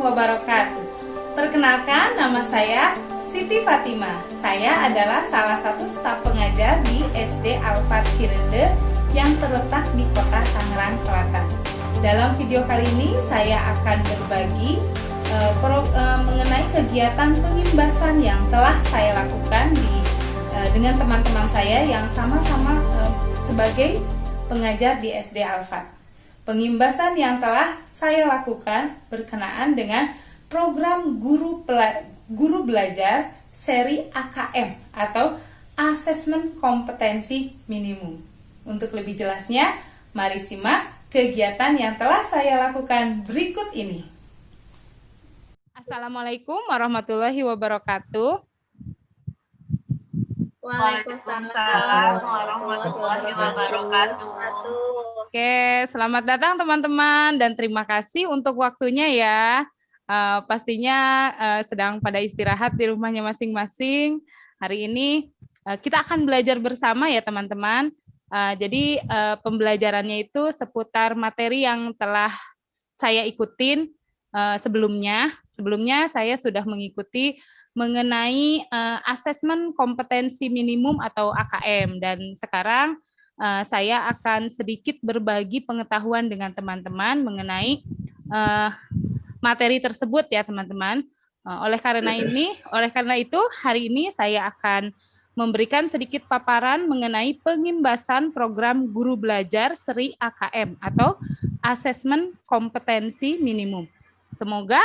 wabarakatuh. Perkenalkan, nama saya Siti Fatima. Saya adalah salah satu staf pengajar di SD Alfat Cirende yang terletak di kota Tangerang Selatan. Dalam video kali ini saya akan berbagi mengenai kegiatan pengimbasan yang telah saya lakukan dengan teman-teman saya yang sama-sama sebagai pengajar di SD Alfat. Pengimbasan yang telah saya lakukan berkenaan dengan program guru belajar seri AKM atau Asesmen Kompetensi Minimum. Untuk lebih jelasnya, mari simak kegiatan yang telah saya lakukan berikut ini. Assalamualaikum warahmatullahi wabarakatuh. Waalaikumsalam warahmatullahi wabarakatuh. Oke, selamat datang teman-teman dan terima kasih untuk waktunya ya. Pastinya sedang pada istirahat di rumahnya masing-masing. Hari ini kita akan belajar bersama ya teman-teman. Jadi pembelajarannya itu seputar materi yang telah saya ikutin sebelumnya. Sebelumnya saya sudah mengikuti mengenai asesmen kompetensi minimum atau AKM, dan sekarang saya akan sedikit berbagi pengetahuan dengan teman-teman mengenai materi tersebut ya teman-teman. Oleh karena itu hari ini saya akan memberikan sedikit paparan mengenai pengimbasan program guru belajar seri AKM atau Asesmen Kompetensi Minimum. Semoga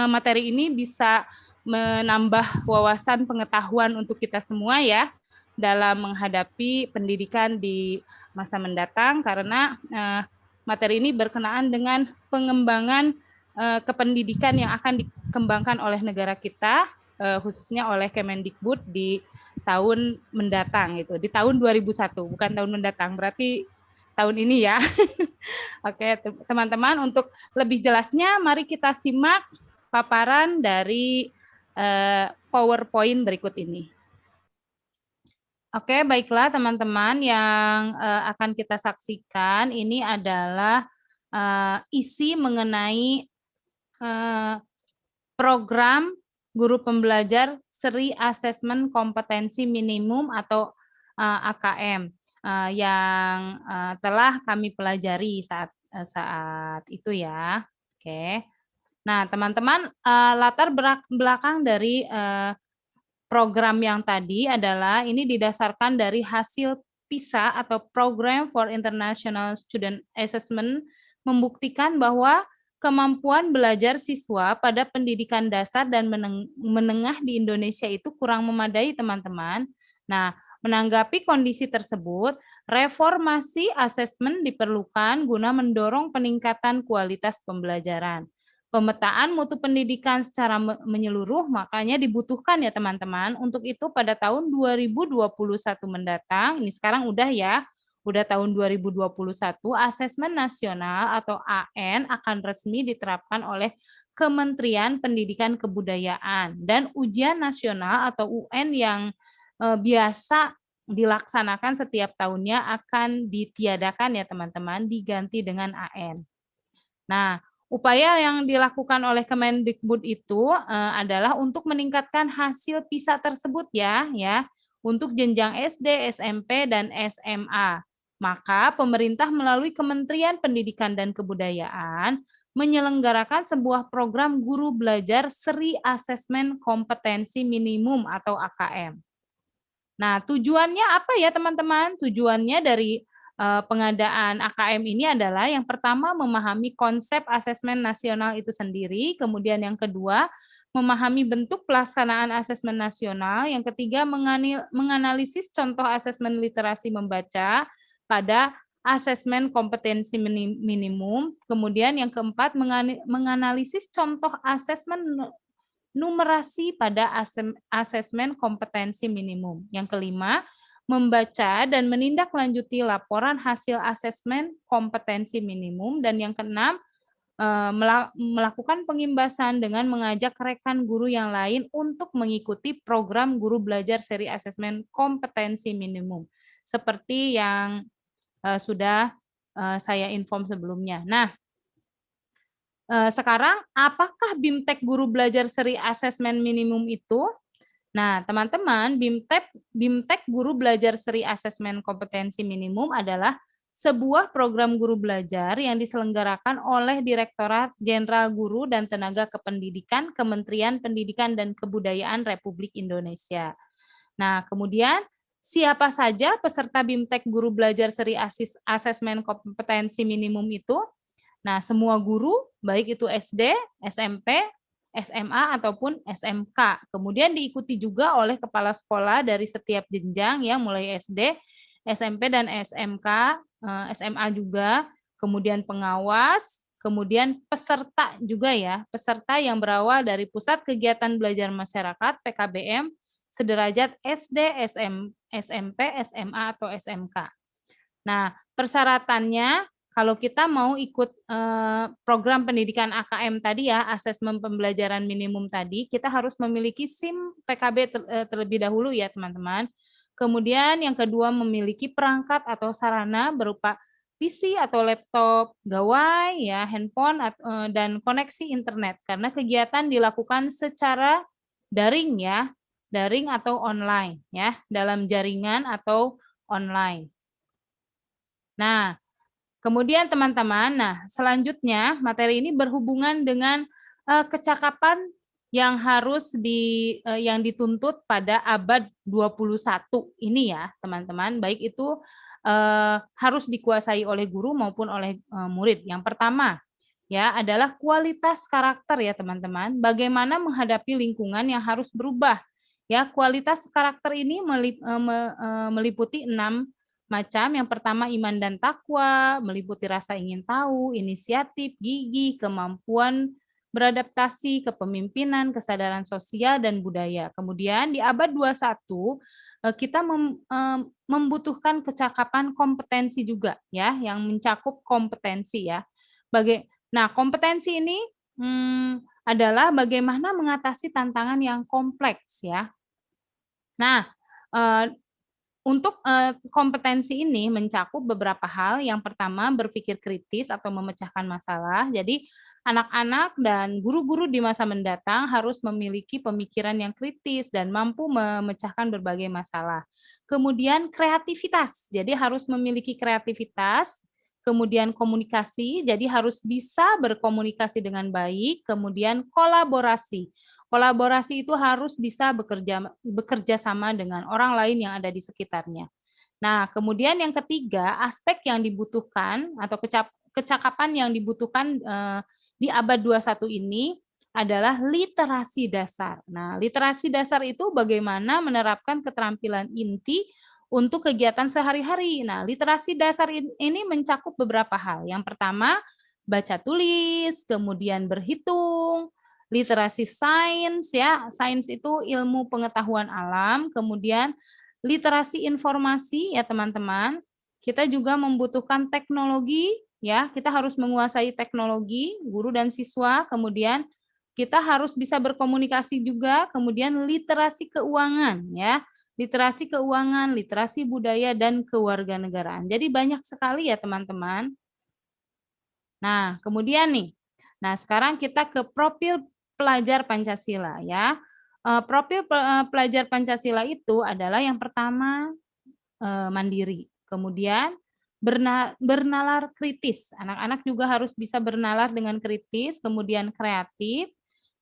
materi ini bisa menambah wawasan pengetahuan untuk kita semua ya dalam menghadapi pendidikan di masa mendatang, karena materi ini berkenaan dengan pengembangan kependidikan yang akan dikembangkan oleh negara kita, khususnya oleh Kemendikbud di tahun mendatang, itu di tahun 2001, bukan tahun mendatang, berarti tahun ini ya. Oke, teman-teman, untuk lebih jelasnya mari kita simak paparan dari PowerPoint berikut ini. Oke, baiklah teman-teman, yang akan kita saksikan ini adalah isi mengenai program guru pembelajar seri Asesmen Kompetensi Minimum atau AKM yang telah kami pelajari saat itu ya. Oke. Nah, teman-teman, latar belakang dari program yang tadi adalah ini didasarkan dari hasil PISA atau Program for International Student Assessment, membuktikan bahwa kemampuan belajar siswa pada pendidikan dasar dan menengah di Indonesia itu kurang memadai, teman-teman. Nah, menanggapi kondisi tersebut, reformasi asesmen diperlukan guna mendorong peningkatan kualitas pembelajaran. Pemetaan mutu pendidikan secara menyeluruh makanya dibutuhkan ya teman-teman. Untuk itu pada tahun 2021 mendatang, ini sekarang udah tahun 2021, Asesmen Nasional atau AN akan resmi diterapkan oleh Kementerian Pendidikan Kebudayaan, dan ujian nasional atau UN yang biasa dilaksanakan setiap tahunnya akan ditiadakan ya teman-teman, diganti dengan AN. Nah, upaya yang dilakukan oleh Kemendikbud itu adalah untuk meningkatkan hasil PISA tersebut ya untuk jenjang SD, SMP, dan SMA. Maka pemerintah melalui Kementerian Pendidikan dan Kebudayaan menyelenggarakan sebuah program guru belajar seri Asesmen Kompetensi Minimum atau AKM. Nah, tujuannya apa ya teman-teman? Tujuannya dari pengadaan AKM ini adalah yang pertama memahami konsep asesmen nasional itu sendiri, kemudian yang kedua memahami bentuk pelaksanaan asesmen nasional, yang ketiga menganalisis contoh asesmen literasi membaca pada asesmen kompetensi minimum, kemudian yang keempat menganalisis contoh asesmen numerasi pada asesmen kompetensi minimum. Yang kelima, membaca dan menindaklanjuti laporan hasil asesmen kompetensi minimum, dan yang keenam, melakukan pengimbasan dengan mengajak rekan guru yang lain untuk mengikuti program guru belajar seri asesmen kompetensi minimum, seperti yang sudah saya inform sebelumnya. Nah, Sekarang apakah BIMTEK Guru Belajar Seri Asesmen Minimum itu? Nah, teman-teman, BIMTEK Guru Belajar Seri Asesmen Kompetensi Minimum adalah sebuah program guru belajar yang diselenggarakan oleh Direktorat Jenderal Guru dan Tenaga Kependidikan Kementerian Pendidikan dan Kebudayaan Republik Indonesia. Nah, kemudian siapa saja peserta BIMTEK Guru Belajar Seri Asesmen Kompetensi Minimum itu? Nah, semua guru, baik itu SD, SMP, SMA, ataupun SMK. Kemudian diikuti juga oleh kepala sekolah dari setiap jenjang, ya, mulai SD, SMP, dan SMK, SMA juga, kemudian pengawas, kemudian peserta juga, ya, peserta yang berawal dari Pusat Kegiatan Belajar Masyarakat, PKBM, sederajat SD, SMP, SMA, atau SMK. Nah, persyaratannya kalau kita mau ikut program pendidikan AKM tadi, ya, asesmen pembelajaran minimum tadi, kita harus memiliki SIM PKB terlebih dahulu, ya, teman-teman. Kemudian yang kedua, memiliki perangkat atau sarana berupa PC atau laptop gawai, ya, handphone, dan koneksi internet, karena kegiatan dilakukan secara daring, ya, daring atau online, ya, dalam jaringan atau online. Nah, kemudian teman-teman, selanjutnya materi ini berhubungan dengan kecakapan yang yang dituntut pada abad 21 ini, ya, teman-teman. Baik itu harus dikuasai oleh guru maupun oleh murid. Yang pertama, ya, adalah kualitas karakter, ya, teman-teman. Bagaimana menghadapi lingkungan yang harus berubah. Ya, kualitas karakter ini meliputi 6 macam. Yang pertama, iman dan takwa, meliputi rasa ingin tahu, inisiatif, gigih, kemampuan beradaptasi, kepemimpinan, kesadaran sosial, dan budaya. Kemudian di abad 21 kita membutuhkan kecakapan kompetensi juga, ya, yang mencakup kompetensi, ya. Nah, kompetensi ini adalah bagaimana mengatasi tantangan yang kompleks, ya. Nah, untuk kompetensi ini mencakup beberapa hal. Yang pertama, berpikir kritis atau memecahkan masalah. Jadi, anak-anak dan guru-guru di masa mendatang harus memiliki pemikiran yang kritis dan mampu memecahkan berbagai masalah. Kemudian kreativitas, jadi harus memiliki kreativitas. Kemudian komunikasi, jadi harus bisa berkomunikasi dengan baik. Kemudian kolaborasi. Kolaborasi itu harus bisa bekerja sama dengan orang lain yang ada di sekitarnya. Nah, kemudian yang ketiga, aspek yang dibutuhkan atau kecakapan yang dibutuhkan di abad 21 ini adalah literasi dasar. Nah, literasi dasar itu bagaimana menerapkan keterampilan inti untuk kegiatan sehari-hari. Nah, literasi dasar ini mencakup beberapa hal. Yang pertama, baca tulis, kemudian berhitung, literasi sains, ya, sains itu ilmu pengetahuan alam, kemudian literasi informasi, ya, teman-teman. Kita juga membutuhkan teknologi, ya, kita harus menguasai teknologi, guru dan siswa, kemudian kita harus bisa berkomunikasi juga, kemudian literasi keuangan, ya, literasi keuangan, literasi budaya, dan kewarganegaraan. Jadi banyak sekali, ya, teman-teman. Nah, kemudian nih, nah sekarang kita ke profil pelajar Pancasila, ya. Profil pelajar Pancasila itu adalah yang pertama mandiri, kemudian bernalar kritis. Anak-anak juga harus bisa bernalar dengan kritis, kemudian kreatif,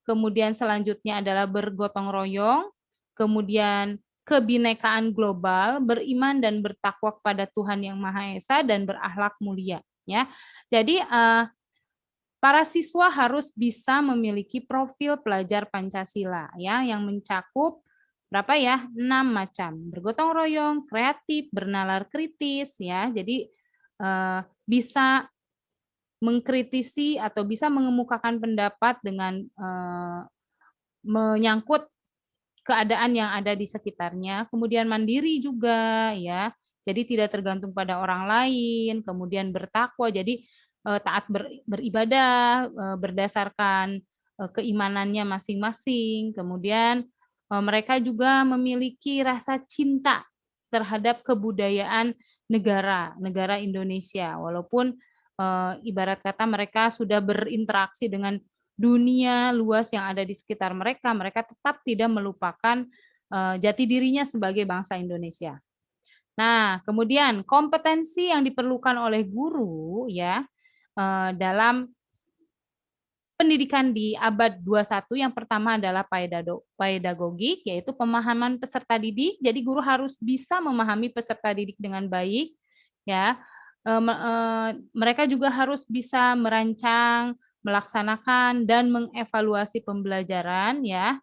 kemudian selanjutnya adalah bergotong royong, kemudian kebinekaan global, beriman dan bertakwa kepada Tuhan Yang Maha Esa, dan berakhlak mulia. Ya, jadi para siswa harus bisa memiliki profil pelajar Pancasila, ya, yang mencakup berapa, ya? 6 macam. Bergotong royong, kreatif, bernalar kritis, ya. Jadi bisa mengkritisi atau bisa mengemukakan pendapat dengan menyangkut keadaan yang ada di sekitarnya. Kemudian mandiri juga, ya. Jadi tidak tergantung pada orang lain, kemudian bertakwa, jadi taat beribadah berdasarkan keimanannya masing-masing. Kemudian mereka juga memiliki rasa cinta terhadap kebudayaan negara Indonesia, walaupun Ibarat kata mereka sudah berinteraksi dengan dunia luas yang ada di sekitar mereka, mereka tetap tidak melupakan jati dirinya sebagai bangsa Indonesia. Nah, kemudian kompetensi yang diperlukan oleh guru ya dalam pendidikan di abad 21 yang pertama adalah pedagogik, yaitu pemahaman peserta didik. Jadi guru harus bisa memahami peserta didik dengan baik, ya. Mereka juga harus bisa merancang, melaksanakan dan mengevaluasi pembelajaran, ya.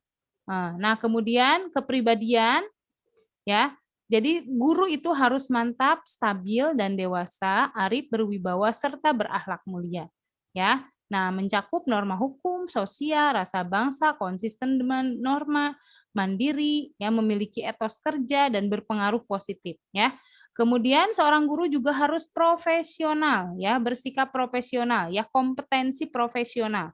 Nah, kemudian kepribadian, ya. Jadi guru itu harus mantap, stabil dan dewasa, arif, berwibawa serta berakhlak mulia, ya. Nah, mencakup norma hukum, sosial, rasa bangsa, konsisten dengan norma, mandiri, ya, memiliki etos kerja dan berpengaruh positif, ya. Kemudian seorang guru juga harus profesional, ya, bersikap profesional, ya, kompetensi profesional.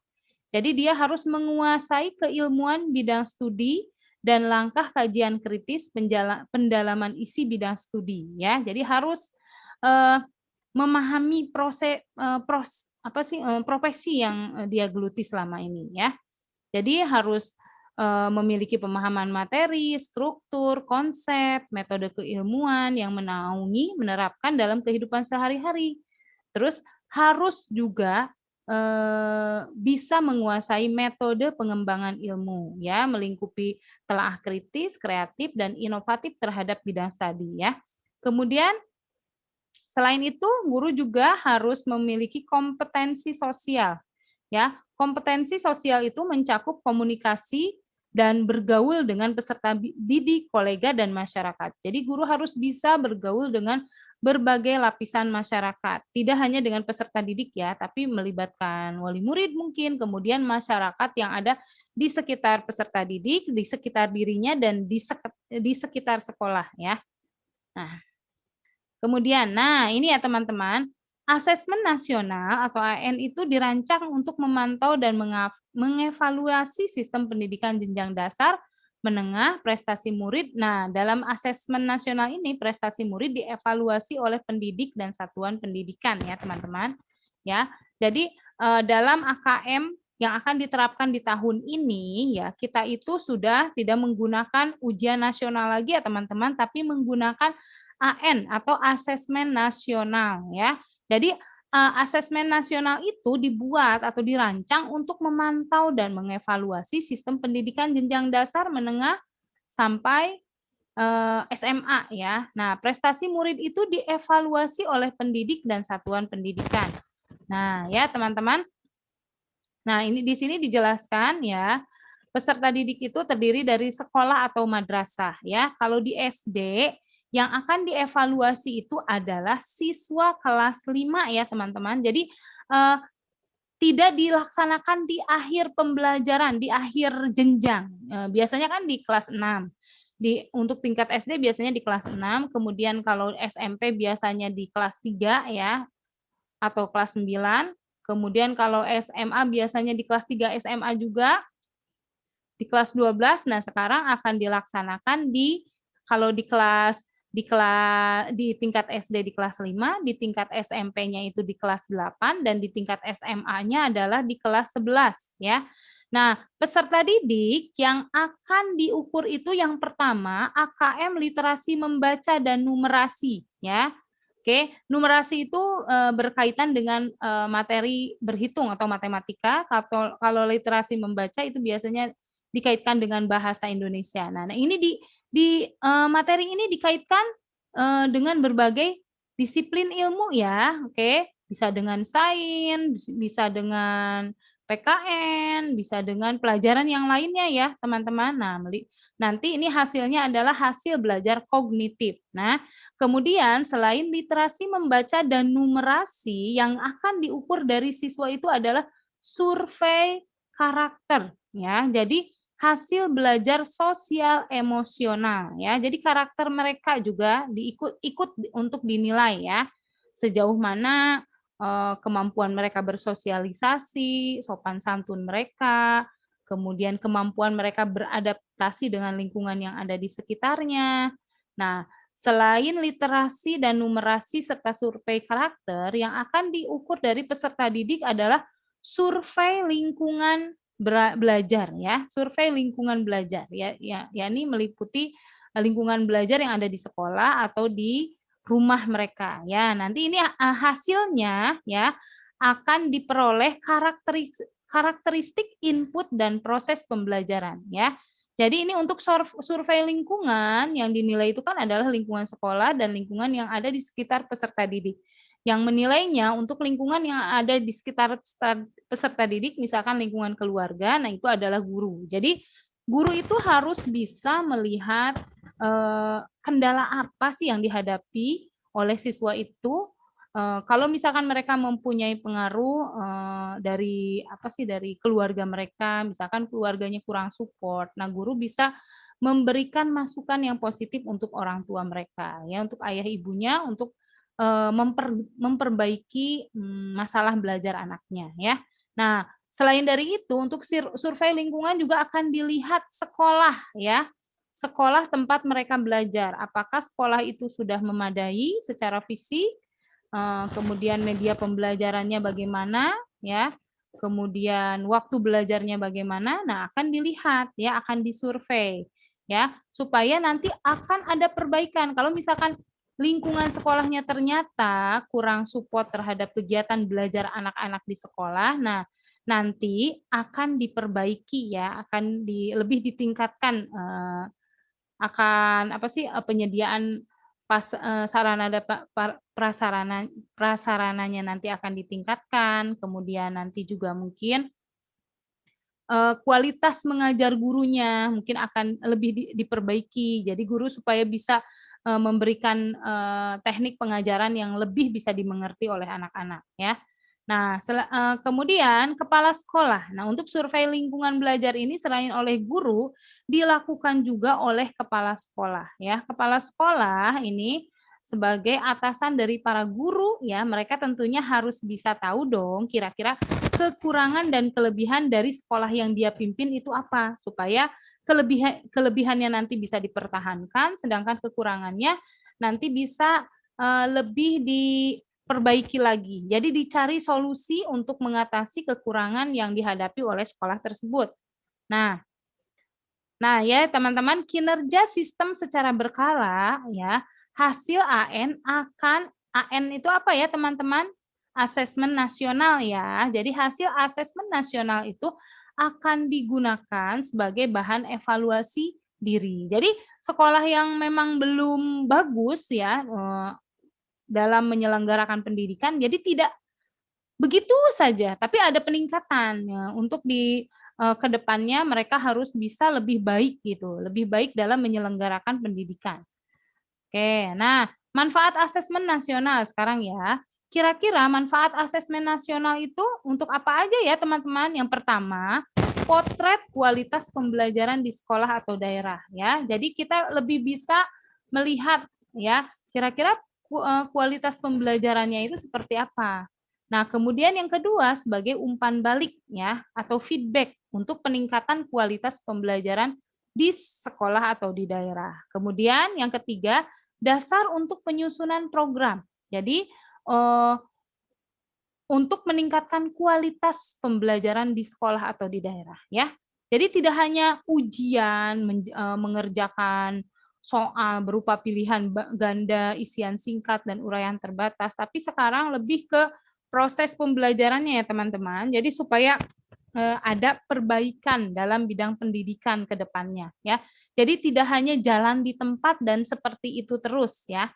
Jadi dia harus menguasai keilmuan bidang studi dan langkah kajian kritis pendalaman isi bidang studi, ya. Jadi harus memahami profesi yang dia geluti selama ini, ya. Jadi harus memiliki pemahaman materi, struktur, konsep, metode keilmuan yang menaungi, menerapkan dalam kehidupan sehari-hari. Terus harus juga bisa menguasai metode pengembangan ilmu, ya, melingkupi telaah kritis, kreatif, dan inovatif terhadap bidang studi, ya. Kemudian selain itu, guru juga harus memiliki kompetensi sosial, ya. Kompetensi sosial itu mencakup komunikasi dan bergaul dengan peserta didik, kolega, dan masyarakat. Jadi guru harus bisa bergaul dengan berbagai lapisan masyarakat, tidak hanya dengan peserta didik ya, tapi melibatkan wali murid mungkin, kemudian masyarakat yang ada di sekitar peserta didik, di sekitar dirinya, dan di sekitar sekolah ya. Nah, kemudian, nah ini ya teman-teman, asesmen nasional atau AN itu dirancang untuk memantau dan mengevaluasi sistem pendidikan jenjang dasar, menengah, prestasi murid. Nah, dalam asesmen nasional ini prestasi murid dievaluasi oleh pendidik dan satuan pendidikan ya teman-teman. Ya, jadi dalam AKM yang akan diterapkan di tahun ini ya kita itu sudah tidak menggunakan ujian nasional lagi ya teman-teman, tapi menggunakan AN atau asesmen nasional ya. Jadi asesmen nasional itu dibuat atau dirancang untuk memantau dan mengevaluasi sistem pendidikan jenjang dasar, menengah sampai SMA ya. Nah, prestasi murid itu dievaluasi oleh pendidik dan satuan pendidikan. Nah, ya teman-teman. Nah, ini di sini dijelaskan ya, peserta didik itu terdiri dari sekolah atau madrasah ya. Kalau di SD yang akan dievaluasi itu adalah siswa kelas 5 ya, teman-teman. Jadi tidak dilaksanakan di akhir pembelajaran, di akhir jenjang. Biasanya kan di kelas 6. Untuk tingkat SD biasanya di kelas 6, kemudian kalau SMP biasanya di kelas 3 ya, atau kelas 9. Kemudian kalau SMA biasanya di kelas 3 SMA juga, di kelas 12. Nah, sekarang akan dilaksanakan kalau di tingkat SD di kelas 5, di tingkat SMP-nya itu di kelas 8, dan di tingkat SMA-nya adalah di kelas 11 ya. Nah, peserta didik yang akan diukur itu yang pertama AKM literasi membaca dan numerasi ya. Oke, numerasi itu berkaitan dengan materi berhitung atau matematika. Kalau literasi membaca itu biasanya dikaitkan dengan bahasa Indonesia. Nah, ini di materi ini dikaitkan dengan berbagai disiplin ilmu ya, oke, bisa dengan sains, bisa dengan PKN, bisa dengan pelajaran yang lainnya ya teman-teman. Nah, nanti ini hasilnya adalah hasil belajar kognitif. Nah, kemudian selain literasi membaca dan numerasi, yang akan diukur dari siswa itu adalah survei karakter ya. Jadi hasil belajar sosial emosional ya. Jadi karakter mereka juga ikut untuk dinilai ya. Sejauh mana kemampuan mereka bersosialisasi, sopan santun mereka, kemudian kemampuan mereka beradaptasi dengan lingkungan yang ada di sekitarnya. Nah, Selain literasi dan numerasi serta survei karakter, yang akan diukur dari peserta didik adalah survei lingkungan belajar ya, survei lingkungan belajar ya, yakni meliputi lingkungan belajar yang ada di sekolah atau di rumah mereka ya. Nanti ini hasilnya ya akan diperoleh karakteristik input dan proses pembelajaran ya. Jadi ini untuk survei lingkungan yang dinilai itu kan adalah lingkungan sekolah dan lingkungan yang ada di sekitar peserta didik. Yang menilainya untuk lingkungan yang ada di sekitar peserta didik, misalkan lingkungan keluarga, nah itu adalah guru. Jadi guru itu harus bisa melihat kendala apa sih yang dihadapi oleh siswa itu. Kalau misalkan mereka mempunyai pengaruh dari apa sih dari keluarga mereka, misalkan keluarganya kurang support, nah guru bisa memberikan masukan yang positif untuk orang tua mereka, ya untuk ayah ibunya untuk memperbaiki masalah belajar anaknya, ya. Nah, selain dari itu, untuk survei lingkungan juga akan dilihat sekolah, ya, sekolah tempat mereka belajar. Apakah sekolah itu sudah memadai secara fisik, kemudian media pembelajarannya bagaimana, ya, kemudian waktu belajarnya bagaimana, nah akan dilihat, ya, akan disurvei, ya, supaya nanti akan ada perbaikan. Kalau misalkan lingkungan sekolahnya ternyata kurang support terhadap kegiatan belajar anak-anak di sekolah, nah nanti akan diperbaiki ya, akan lebih ditingkatkan akan apa sih penyediaan sarana dan prasarananya nanti akan ditingkatkan, kemudian nanti juga mungkin kualitas mengajar gurunya mungkin akan lebih diperbaiki. Jadi guru supaya bisa memberikan teknik pengajaran yang lebih bisa dimengerti oleh anak-anak ya. Nah, kemudian kepala sekolah. Nah, untuk survei lingkungan belajar ini selain oleh guru dilakukan juga oleh kepala sekolah ya. Kepala sekolah ini sebagai atasan dari para guru ya, mereka tentunya harus bisa tahu dong kira-kira kekurangan dan kelebihan dari sekolah yang dia pimpin itu apa, supaya kelebihannya nanti bisa dipertahankan, sedangkan kekurangannya nanti bisa lebih diperbaiki lagi. Jadi dicari solusi untuk mengatasi kekurangan yang dihadapi oleh sekolah tersebut. Nah, ya teman-teman, kinerja sistem secara berkala ya, hasil AN itu apa ya teman-teman? Asesmen nasional ya. Jadi hasil asesmen nasional itu akan digunakan sebagai bahan evaluasi diri. Jadi sekolah yang memang belum bagus ya dalam menyelenggarakan pendidikan, jadi tidak begitu saja, tapi ada peningkatan ya, untuk di kedepannya mereka harus bisa lebih baik gitu, lebih baik dalam menyelenggarakan pendidikan. Oke, nah manfaat asesmen nasional sekarang ya. Kira-kira manfaat asesmen nasional itu untuk apa aja ya teman-teman? Yang pertama, potret kualitas pembelajaran di sekolah atau daerah ya. Jadi kita lebih bisa melihat ya, kira-kira kualitas pembelajarannya itu seperti apa. Nah, kemudian yang kedua sebagai umpan balik ya atau feedback untuk peningkatan kualitas pembelajaran di sekolah atau di daerah. Kemudian yang ketiga, dasar untuk penyusunan program. Jadi untuk meningkatkan kualitas pembelajaran di sekolah atau di daerah ya. Jadi tidak hanya ujian mengerjakan soal berupa pilihan ganda, isian singkat dan uraian terbatas, tapi sekarang lebih ke proses pembelajarannya ya teman-teman. Jadi supaya ada perbaikan dalam bidang pendidikan ke depannya ya. Jadi tidak hanya jalan di tempat dan seperti itu terus ya.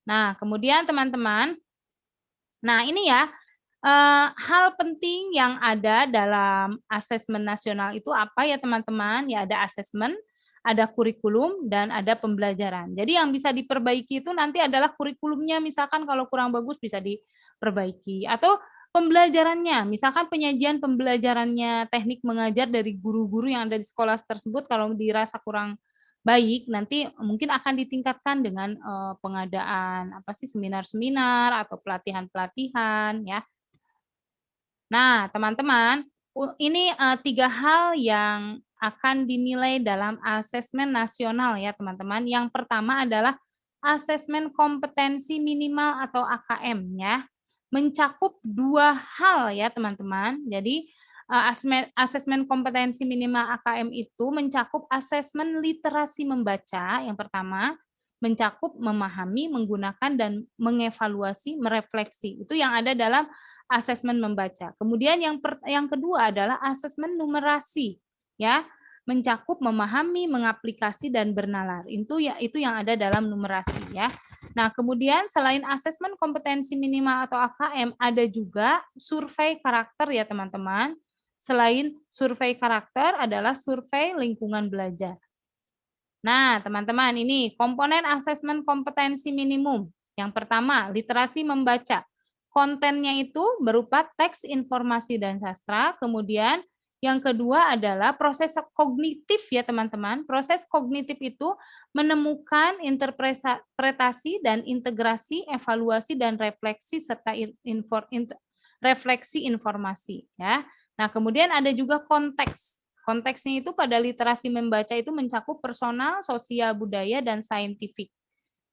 Nah, kemudian teman-teman, nah ini ya hal penting yang ada dalam asesmen nasional itu apa ya teman-teman? Ya ada asesmen, ada kurikulum, dan ada pembelajaran. Jadi yang bisa diperbaiki itu nanti adalah kurikulumnya, misalkan kalau kurang bagus bisa diperbaiki. Atau pembelajarannya, misalkan penyajian pembelajarannya teknik mengajar dari guru-guru yang ada di sekolah tersebut kalau dirasa kurang baik, nanti mungkin akan ditingkatkan dengan pengadaan apa sih seminar-seminar atau pelatihan-pelatihan ya. Nah, teman-teman, ini 3 hal yang akan dinilai dalam asesmen nasional ya, teman-teman. Yang pertama adalah asesmen kompetensi minimal atau AKM ya. Mencakup 2 hal ya teman-teman. Jadi asesmen kompetensi minimal AKM itu mencakup asesmen literasi membaca yang pertama, mencakup memahami, menggunakan dan mengevaluasi, merefleksi. Itu yang ada dalam asesmen membaca. Kemudian yang kedua adalah asesmen numerasi ya, mencakup memahami, mengaplikasi dan bernalar. Itu yang ada dalam numerasi ya. Nah, kemudian selain asesmen kompetensi minimal atau AKM, ada juga survei karakter ya teman-teman. Selain survei karakter adalah survei lingkungan belajar. Nah, teman-teman, ini komponen asesmen kompetensi minimum. Yang pertama, literasi membaca. Kontennya itu berupa teks, informasi, dan sastra. Kemudian yang kedua adalah proses kognitif ya teman-teman. Proses kognitif itu menemukan interpretasi dan integrasi, evaluasi, dan refleksi serta refleksi informasi. Ya. Nah, kemudian ada juga konteks. Konteksnya itu pada literasi membaca itu mencakup personal, sosial, budaya, dan saintifik.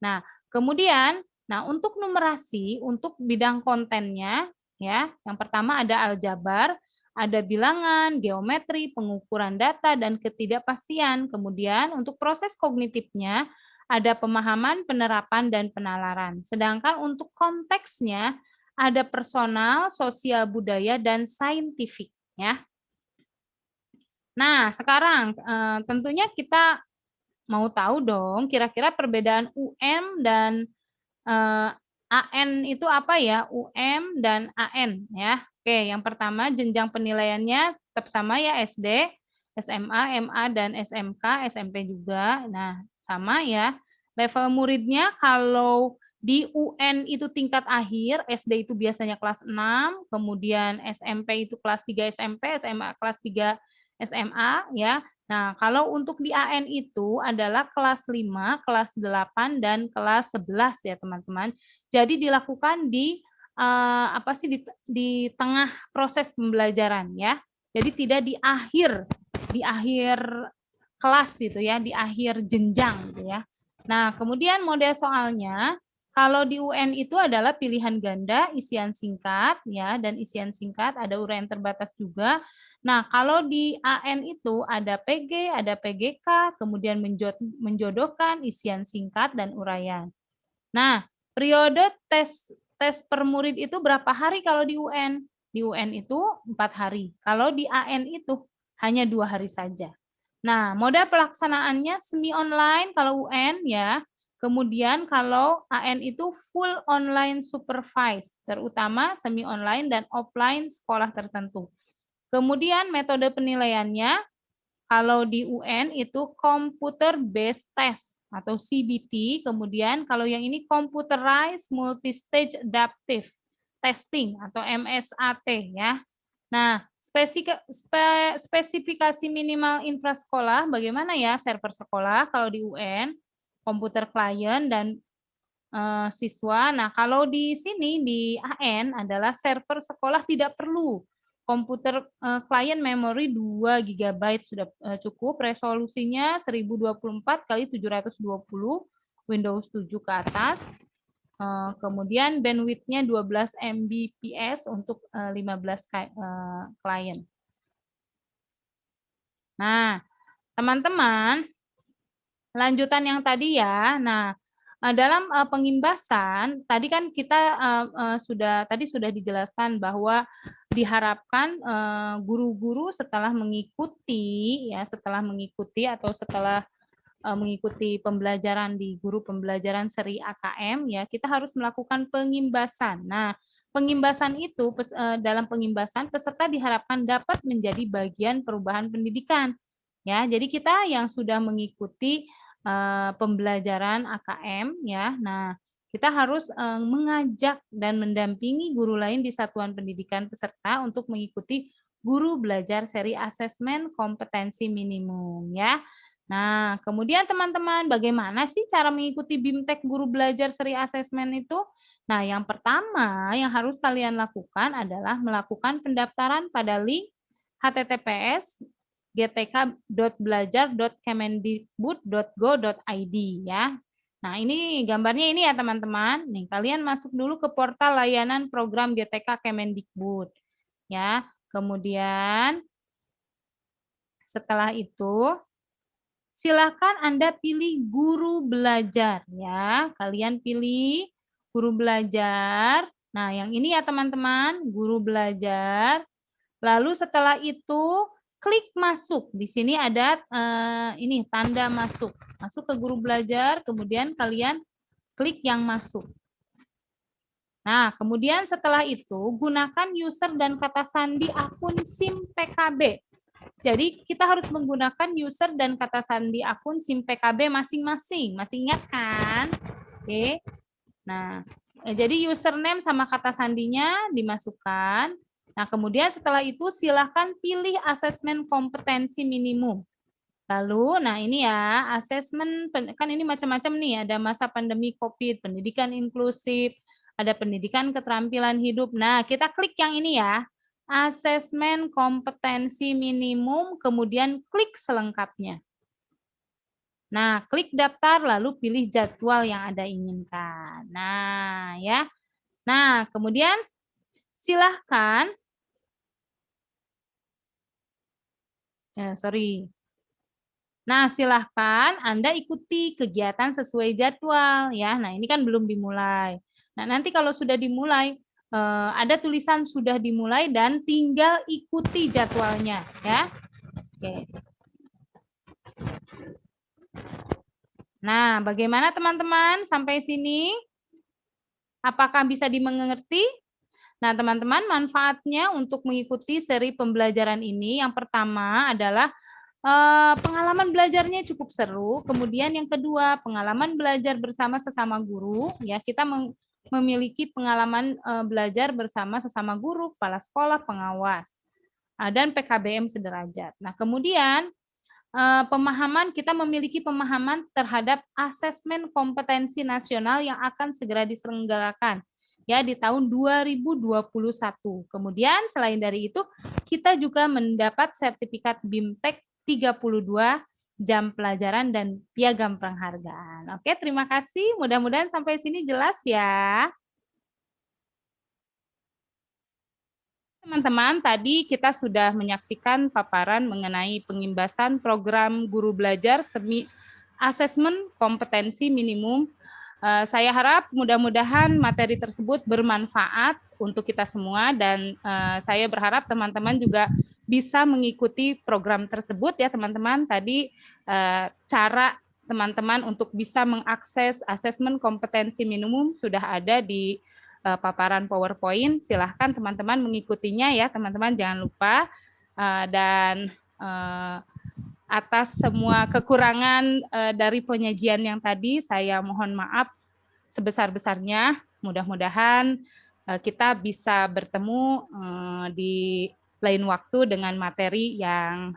Nah, kemudian, untuk numerasi, untuk bidang kontennya, ya, yang pertama ada aljabar, ada bilangan, geometri, pengukuran data, dan ketidakpastian. Kemudian, untuk proses kognitifnya, ada pemahaman, penerapan, dan penalaran. Sedangkan untuk konteksnya, ada personal, sosial, budaya, dan saintifik. Ya. Nah, sekarang tentunya kita mau tahu dong kira-kira perbedaan UM dan AN itu apa ya? UM dan AN ya. Oke, yang pertama jenjang penilaiannya tetap sama ya, SD, SMA, MA, dan SMK, SMP juga. Nah, sama ya. Level muridnya kalau di UN itu tingkat akhir, SD itu biasanya kelas 6, kemudian SMP itu kelas 3 SMP, SMA kelas 3 SMA ya. Nah, kalau untuk di AN itu adalah kelas 5, kelas 8 dan kelas 11 ya, teman-teman. Jadi dilakukan di di tengah proses pembelajaran ya. Jadi tidak di akhir kelas gitu ya, di akhir jenjang gitu ya. Nah, kemudian model soalnya kalau di UN itu adalah pilihan ganda, isian singkat ya, dan isian singkat ada uraian terbatas juga. Nah, kalau di AN itu ada PG, ada PGK, kemudian menjodohkan, isian singkat, dan uraian. Nah, periode tes per murid itu berapa hari kalau di UN? Di UN itu 4 hari. Kalau di AN itu hanya 2 hari saja. Nah, moda pelaksanaannya semi online kalau UN ya. Kemudian kalau AN itu full online supervised, terutama semi online dan offline sekolah tertentu. Kemudian metode penilaiannya, kalau di UN itu computer based test atau CBT, kemudian kalau yang ini computerized multistage adaptive testing atau MSAT ya. Nah, spesifikasi minimal infrasekolah bagaimana ya? Server sekolah kalau di UN, komputer klien dan siswa. Nah, kalau di sini di AN adalah server sekolah tidak perlu. Komputer klien memori 2 GB sudah cukup, resolusinya 1024 kali 720, Windows 7 ke atas. Kemudian bandwidth-nya 12 Mbps untuk 15 klien. Nah, teman-teman, lanjutan yang tadi ya. Nah, dalam pengimbasan tadi kan kita sudah dijelaskan bahwa diharapkan guru-guru setelah mengikuti atau setelah mengikuti pembelajaran di guru pembelajaran seri AKM ya, kita harus melakukan pengimbasan. Nah, pengimbasan itu dalam pengimbasan peserta diharapkan dapat menjadi bagian perubahan pendidikan. Ya, jadi kita yang sudah mengikuti pembelajaran AKM ya. Nah, kita harus mengajak dan mendampingi guru lain di satuan pendidikan peserta untuk mengikuti guru belajar seri asesmen kompetensi minimum ya. Nah, kemudian teman-teman, bagaimana sih cara mengikuti BIMTEK guru belajar seri asesmen itu? Nah, yang pertama yang harus kalian lakukan adalah melakukan pendaftaran pada link https://gtk.belajar.kemendikbud.go.id ya. Nah, ini gambarnya ini ya teman-teman. Nih, kalian masuk dulu ke portal layanan program GTK Kemendikbud. Ya, kemudian setelah itu silakan Anda pilih guru belajar ya. Kalian pilih guru belajar. Nah, yang ini ya teman-teman, guru belajar. Lalu setelah itu klik masuk. Di sini ada ini tanda masuk. Masuk ke guru belajar, kemudian kalian klik yang masuk. Nah, kemudian setelah itu gunakan user dan kata sandi akun SIM PKB. Jadi kita harus menggunakan user dan kata sandi akun SIM PKB masing-masing. Masih ingat kan? Oke. Nah, jadi username sama kata sandinya dimasukkan. Nah, kemudian setelah itu silahkan pilih asesmen kompetensi minimum. Lalu, nah ini ya, asesmen, kan ini macam-macam nih, ada masa pandemi COVID, pendidikan inklusif, ada pendidikan keterampilan hidup. Nah, kita klik yang ini ya, asesmen kompetensi minimum, kemudian klik selengkapnya. Nah, klik daftar, lalu pilih jadwal yang Anda inginkan. Nah, ya. Nah, kemudian silahkan, Nah, silahkan Anda ikuti kegiatan sesuai jadwal ya. Nah, ini kan belum dimulai. Nah, nanti kalau sudah dimulai, ada tulisan sudah dimulai dan tinggal ikuti jadwalnya ya. Oke. Nah, bagaimana teman-teman sampai sini? Apakah bisa dimengerti? Nah, teman-teman, manfaatnya untuk mengikuti seri pembelajaran ini, yang pertama adalah pengalaman belajarnya cukup seru. Kemudian yang kedua, pengalaman belajar bersama sesama guru. Ya, kita memiliki pengalaman belajar bersama sesama guru, kepala sekolah, pengawas, dan PKBM sederajat. Nah, kemudian kita memiliki pemahaman terhadap asesmen kompetensi nasional yang akan segera diselenggarakan ya di tahun 2021. Kemudian selain dari itu, kita juga mendapat sertifikat BIMTEK 32 jam pelajaran dan piagam penghargaan. Oke, terima kasih. Mudah-mudahan sampai sini jelas ya. Teman-teman, tadi kita sudah menyaksikan paparan mengenai pengimbasan program guru belajar semi asesmen kompetensi minimum. Saya harap mudah-mudahan materi tersebut bermanfaat untuk kita semua dan saya berharap teman-teman juga bisa mengikuti program tersebut ya teman-teman. Tadi cara teman-teman untuk bisa mengakses asesmen kompetensi minimum sudah ada di paparan PowerPoint. Silahkan teman-teman mengikutinya ya teman-teman, jangan lupa. Dan atas semua kekurangan dari penyajian yang tadi, saya mohon maaf sebesar-besarnya. Mudah-mudahan kita bisa bertemu di lain waktu dengan materi yang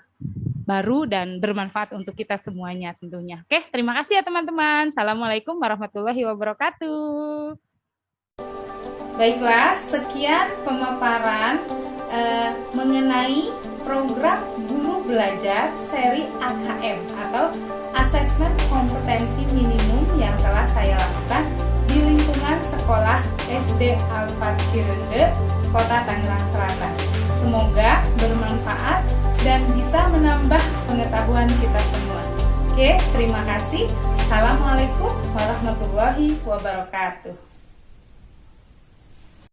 baru dan bermanfaat untuk kita semuanya tentunya. Oke, terima kasih ya teman-teman. Assalamualaikum warahmatullahi wabarakatuh. Baiklah, sekian pemaparan mengenai program guru belajar seri AKM atau Asesmen Kompetensi Minimum yang telah saya lakukan di lingkungan sekolah SD Al-Fat Cirende, Kota Tangerang Selatan. Semoga bermanfaat dan bisa menambah pengetahuan kita semua. Oke, terima kasih. Assalamualaikum warahmatullahi wabarakatuh.